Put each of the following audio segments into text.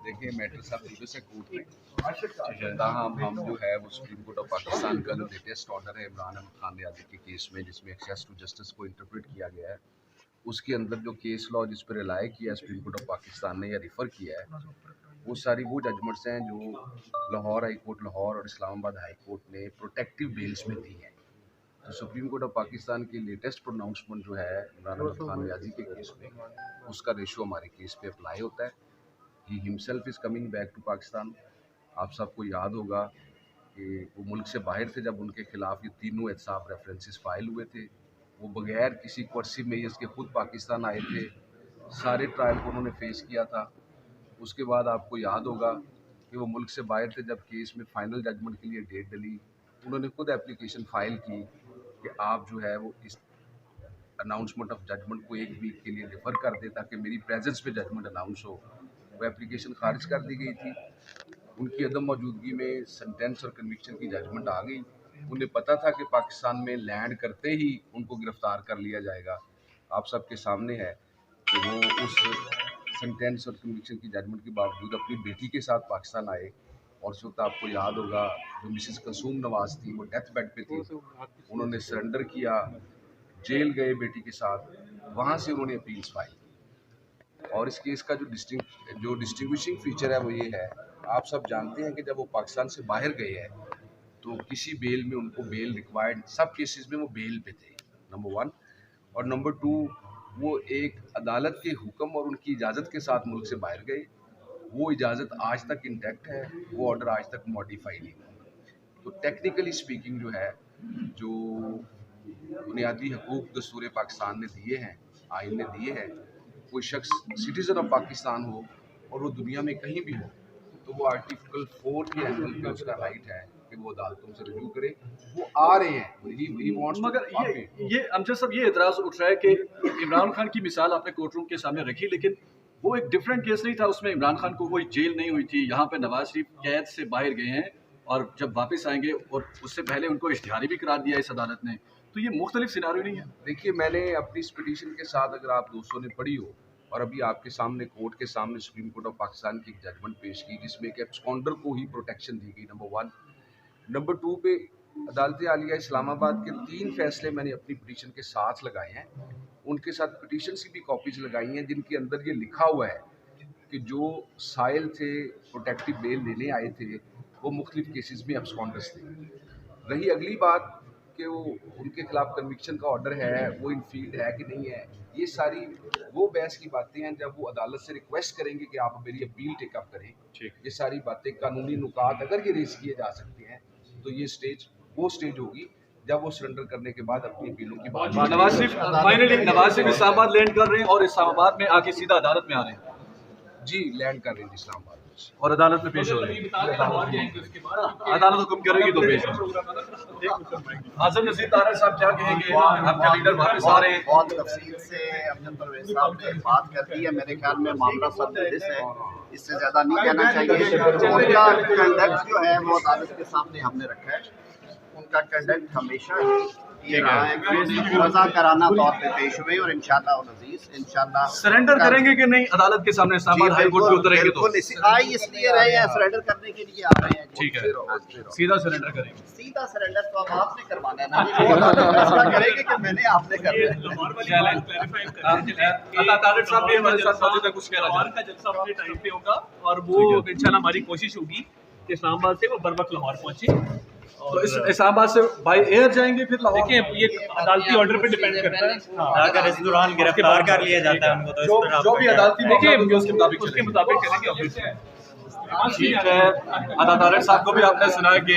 देखिए मैटर सब यूएस है कोर्ट में जहाँ हम जो है वो सुप्रीम कोर्ट ऑफ पाकिस्तान का जो लेटेस्ट ऑर्डर है इमरान खान नियाज़ी के केस में जिसमें एक्सेस टू जस्टिस को इंटरप्रेट किया गया है, उसके अंदर जो केस लॉ जिस पर रिलाय किया है सुप्रीम कोर्ट ऑफ पाकिस्तान ने या रिफ़र किया है, वो सारी वो जजमेंट्स हैं जो लाहौर हाई कोर्ट लाहौर और इस्लामाबाद हाई कोर्ट ने प्रोटेक्टिव बेल्स में दी हैं। तो सुप्रीम कोर्ट ऑफ पाकिस्तान की लेटेस्ट प्रोनाउंसमेंट जो है इमरान खान नियाज़ी के केस में, उसका रेशो हमारे केस पे अप्लाई होता है। He himself is coming back to Pakistan. आप सबको याद होगा कि वो मुल्क से बाहर थे जब उनके खिलाफ ये तीनों एहतसाब रेफरेंसेस फाइल हुए थे। वो बगैर किसी कर्सी मेयर्स के खुद पाकिस्तान आए थे, सारे ट्रायल को उन्होंने फेस किया था। उसके बाद आपको याद होगा कि वो मुल्क से बाहर थे जब केस में फाइनल जजमेंट के लिए डेट डली, उन्होंने खुद एप्लीकेशन फ़ाइल की कि आप जो है वो इस अनाउंसमेंट ऑफ जजमेंट को एक वीक के लिए डिफ़र कर दे ताकि मेरी प्रेजेंस में जजमेंट अनाउंस हो। वो एप्लीकेशन खारिज कर दी गई थी। उनकी अदम मौजूदगी में सेंटेंस और कन्विक्शन की जजमेंट आ गई। उन्हें पता था कि पाकिस्तान में लैंड करते ही उनको गिरफ्तार कर लिया जाएगा। आप सबके सामने है कि वो उस सेंटेंस और कन्विक्शन की जजमेंट के बावजूद अपनी बेटी के साथ पाकिस्तान आए। और उस वक्त आपको याद होगा जो मिसेस कसूम नवाज थी वो डेथ बेड पे थी, उन्होंने सरेंडर किया, जेल गए बेटी के साथ, वहाँ से उन्होंने अपील्स फाइल की। और इस केस का जो डिस्टिंग्विशिंग फीचर है वो ये है, आप सब जानते हैं कि जब वो पाकिस्तान से बाहर गए हैं तो किसी बेल में उनको बेल रिक्वायर्ड, सब केसेस में वो बेल पे थे, नंबर 1। और नंबर 2, वो एक अदालत के हुक्म और उनकी इजाज़त के साथ मुल्क से बाहर गए। वो इजाज़त आज तक इंटैक्ट है, वो ऑर्डर आज तक मॉडिफाई नहीं हुआ। तो टेक्निकली स्पीकिंग जो है, जो बुनियादी हकूक़ दस्तूर पाकिस्तान ने दिए हैं, आइन ने दिए हैं, कोई शख्स सिटीज़न ऑफ पाकिस्तान हो और वो दुनिया में कहीं भी हो, तो वो आर्टिकल 4 के एंगल पे उसका राइट है कि वो अदालतों से रिव्यू करे। वो आ रहे हैं, मगर ये अमजद साहब, ये एतराज़ उठ रहा है कि इमरान खान की मिसाल आपने कोर्ट रूम के सामने रखी, लेकिन वो एक डिफरेंट केस नहीं था। उसमें इमरान खान को कोई जेल नहीं हुई थी। यहाँ पे नवाज शरीफ कैद से बाहर गए हैं और जब वापस आएंगे, और उससे पहले उनको इश्तिहारी भी करार दिया इस अदालत ने। तो ये मुख्तलिफ सिनारियो नहीं है। देखिए, मैंने अपनी इस पिटीशन के साथ, अगर आप दोस्तों ने पढ़ी हो, और अभी आपके सामने कोर्ट के सामने सुप्रीम कोर्ट ऑफ पाकिस्तान की जजमेंट पेश की जिसमें कि एब्सकॉन्डर को ही प्रोटेक्शन दी गई, नंबर 1। नंबर 2 पे अदालत आलिया इस्लामाबाद के 3 फैसले मैंने अपनी पिटीशन के साथ लगाए हैं। उनके साथ पिटीशन की भी कॉपीज लगाई हैं जिनके अंदर ये लिखा हुआ है कि जो साइल थे प्रोटेक्टिव बेल लेने आए थे वो मुख्तलिफ केसेस में एब्सकॉन्डर्स थे। रही अगली बात कि वो उनके खिलाफ कन्विक्शन का ऑर्डर है, वो इन फील्ड है कि नहीं है, ये सारी वो बहस की बातें हैं। जब वो अदालत से रिक्वेस्ट करेंगे कि आप मेरी अपील टेकअप करें, ये सारी बातें, कानूनी नुकात अगर ये रेस किए जा सकते हैं, तो ये स्टेज वो स्टेज होगी जब वो सरेंडर करने के बाद अपनी अपीलों की बात। नवाज शरीफ इस्लामाबाद लैंड कर रहे हैं और इस्लामाबाद में आके सीधा अदालत में आ रहे हैं। जी, लैंड कर रहे हैं इस्लामाबाद और अदालत में पेश हो रहे हैं। अदालत हुक्म करेगी तो पेश हो। आज़म नज़ीर तारड़ साहब क्या कहेंगे? आपके लीडर वापस आ रहे हैं। बहुत तफसील से अब्दुल परवेज़ साहब ने बात कर दी है। मेरे ख्याल में मामला सब है, इससे ज़्यादा नहीं कहना चाहिए। उनका कंडक्ट जो है वो अदालत के सामने हमने रखा है। उनका कंडक्ट हमेशा ये रहा है कि रज़ाकाराना तौर पे पेश हुए और इंशाल्लाह सरेंडर करेंगे कि नहीं अदालत के सामने? इस्लामाबाद हाई कोर्ट में उतरेंगे तो इसलिए रहे हैं, सरेंडर करने के लिए आ रहे हैं। ठीक है, सीधा सरेंडर करेंगे। सीधा सरेंडर तो अब आपने करवाना है ना, फैसला करेंगे कि मैंने आपने कर दिया। अल्लाह तारड़ साहब भी हमारे साथ मौजूद है, कुछ कहना चाहते हैं? का जलसा अपने टाइम पे होगा और वो इंशाल्लाह हमारी कोशिश होगी कि इस्लामाबाद से वो बर वक्त लाहौर पहुंचे। तो इस्लामाबाद से बाय एयर जाएंगे फिर लाहौर? देखिए, ये अदालती ऑर्डर पे डिपेंड करता है। अगर इस दौरान गिरफ्तार कर लिया जाता है उनको, तो जो भी अदालती देखिए उसके मुताबिक करेंगे। ठीक है। अल्लाह तारड़ साहब को भी आपने सुना है कि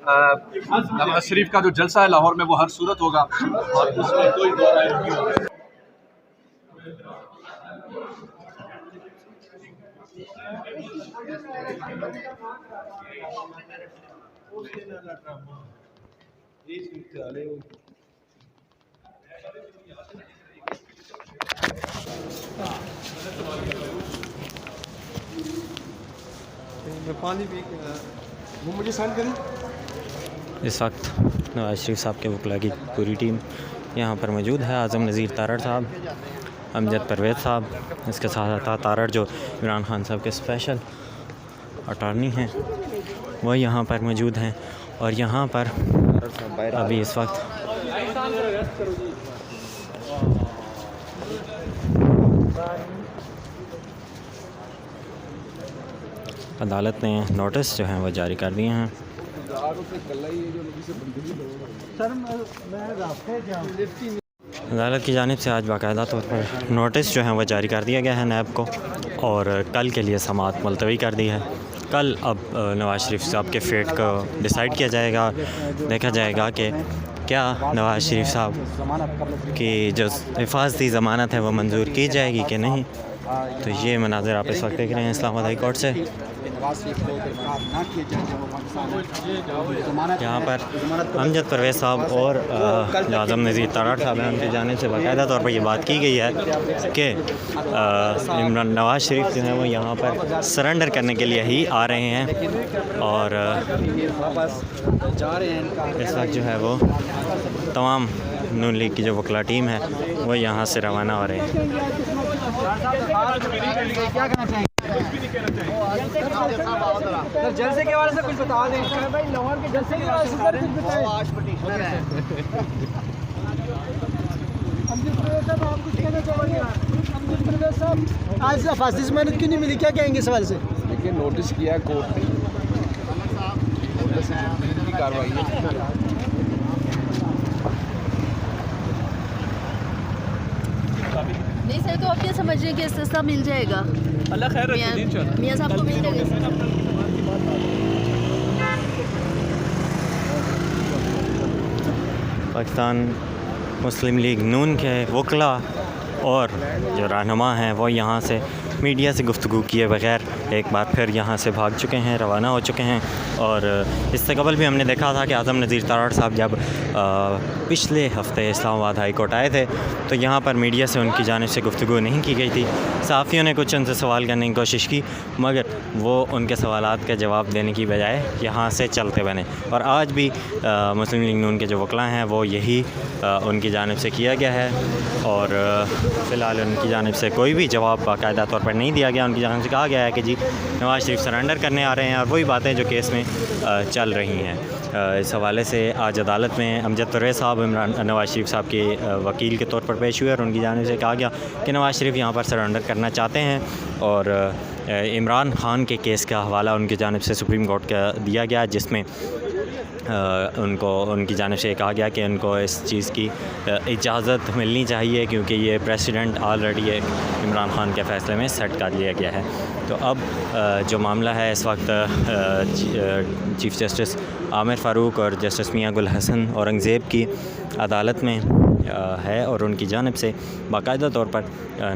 नवाज शरीफ का जो जलसा है लाहौर में वो हर सूरत होगा और उसमें कोई दो राय नहीं होगी। पानी पी वो मुझे सेंड करें। इस वक्त नवाज शरीफ साहब के वकला की पूरी टीम यहाँ पर मौजूद है। आज़म नज़ीर तारड़ साहब अमजद परवेज़ साहब, इसके साथ अता तारड़ जो इमरान खान साहब के स्पेशल अटॉर्नी हैं वो यहाँ पर मौजूद हैं। और यहाँ पर अभी इस वक्त अदालत ने नोटिस जो हैं वो जारी कर दिए हैं। अदालत की जानिब से आज बाकायदा तौर पर नोटिस जो है वो जारी कर दिया गया है नैब को, और कल के लिए समाअत मुलतवी कर दी है। कल अब नवाज़ शरीफ साहब के फेट को डिसाइड किया जाएगा, देखा जाएगा कि क्या नवाज़ शरीफ साहब की जो हिफाजती ज़मानत है वो मंजूर की जाएगी कि नहीं। तो ये मनाज़िर आप इस वक्त देख रहे हैं इस्लामाबाद हाई कोर्ट से। यहाँ पर अमजद परवेज़ साहब और आज़म नज़ीर तारड़ साहब हैं, उनकी जानिब से बाकायदा तौर पर ये बात की गई है कि इमरान नवाज़ शरीफ जो हैं वो यहाँ पर सरेंडर करने के लिए ही आ रहे हैं, और इस वक्त जो है वो तमाम नून लीग की जो वकला टीम है वो यहाँ से रवाना हो रहे हैं। जलसे के बारे से कुछ बता दें भाई, लाहौर के जलसे के बारे से कुछ बताएं। आप कुछ कहना चाहेंगे? अमजद परवेज़ साहब आज फांसी से ज़मानत क्यों नहीं मिली, क्या कहेंगे सवाल से? देखिए, नोटिस किया है कोर्ट ने, कार्रवाई है। नहीं सर, तो आप क्या समझ रहे हैं कि सस्ता मिल जाएगा? अल्लाह खैर रखे इंशाल्लाह। मियां साहब को मिल जाएगा। पाकिस्तान मुस्लिम लीग नून के वकला और जो रहनुमा हैं वो यहाँ से मीडिया से गुफ्तगू किए बगैर एक बार फिर यहाँ से भाग चुके हैं, रवाना हो चुके हैं। और इससे कबल भी हमने देखा था कि आज़म नज़ीर तारड़ साहब जब पिछले हफ़्ते इस्लामाबाद हाई कोर्ट आए थे तो यहाँ पर मीडिया से उनकी जानिब से गुफ्तगू नहीं की गई थी। सहाफ़ियों ने कुछ उनसे सवाल करने की कोशिश की, मगर वो उनके सवालात का जवाब देने की बजाय यहाँ से चलते बने। और आज भी मुस्लिम लीग नून के जो वकला हैं वो यही उनकी जानिब से किया गया है, और फ़िलहाल उनकी जानिब से कोई भी जवाब बाकायदा तौर पर नहीं दिया गया। उनकी जानिब से कहा गया है कि जी नवाज़ शरीफ सरेंडर करने आ रहे हैं, और वही बातें जो केस में चल रही हैं। इस हवाले से आज अदालत में अमजद परवेज़ साहब नवाज़ शरीफ साहब के वकील के तौर पर पेश हुए, और उनकी जानिब से कहा गया कि नवाज़ शरीफ यहाँ पर सरेंडर करना चाहते हैं, और इमरान खान के केस का हवाला उनकी जानिब से सुप्रीम कोर्ट का दिया गया, जिसमें उनको उनकी जानिब से कहा गया कि उनको इस चीज़ की इजाज़त मिलनी चाहिए, क्योंकि ये प्रेसिडेंट ऑलरेडी इमरान खान के फ़ैसले में सेट कर लिया गया है। तो अब जो मामला है इस वक्त चीफ़ जस्टिस आमिर फ़ारूक और जस्टिस मियां गुल हसन औरंगज़ेब की अदालत में है, और उनकी जानिब से बाकायदा तौर पर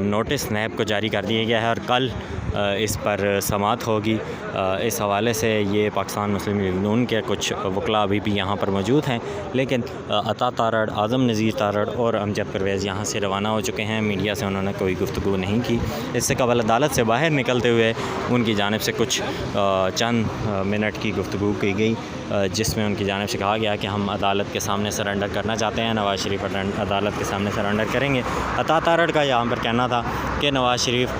नोटिस नैब को जारी कर दिया गया है, और कल इस पर समाअत होगी। इस हवाले से ये पाकिस्तान मुस्लिम लीग नून के कुछ वकला अभी भी यहाँ पर मौजूद हैं, लेकिन अता तारड़, आज़म नज़ीर तारड़ और अमजद परवेज़ यहाँ से रवाना हो चुके हैं। मीडिया से उन्होंने कोई गुफ्तगू नहीं की। इससे कबल अदालत से बाहर निकलते हुए उनकी जानिब से कुछ चंद मिनट की गुफ्तगू की गई, जिसमें उनकी जानिब से कहा गया कि हम अदालत के सामने सरेंडर करना चाहते हैं, नवाज़ शरीफ अदालत के सामने सरेंडर करेंगे। अता तारड़ का यहाँ पर कहना था कि नवाज़ शरीफ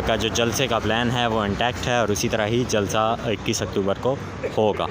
का जो जलसे का प्लान है वो इंटैक्ट है, और उसी तरह ही जलसा 21 अक्टूबर को होगा।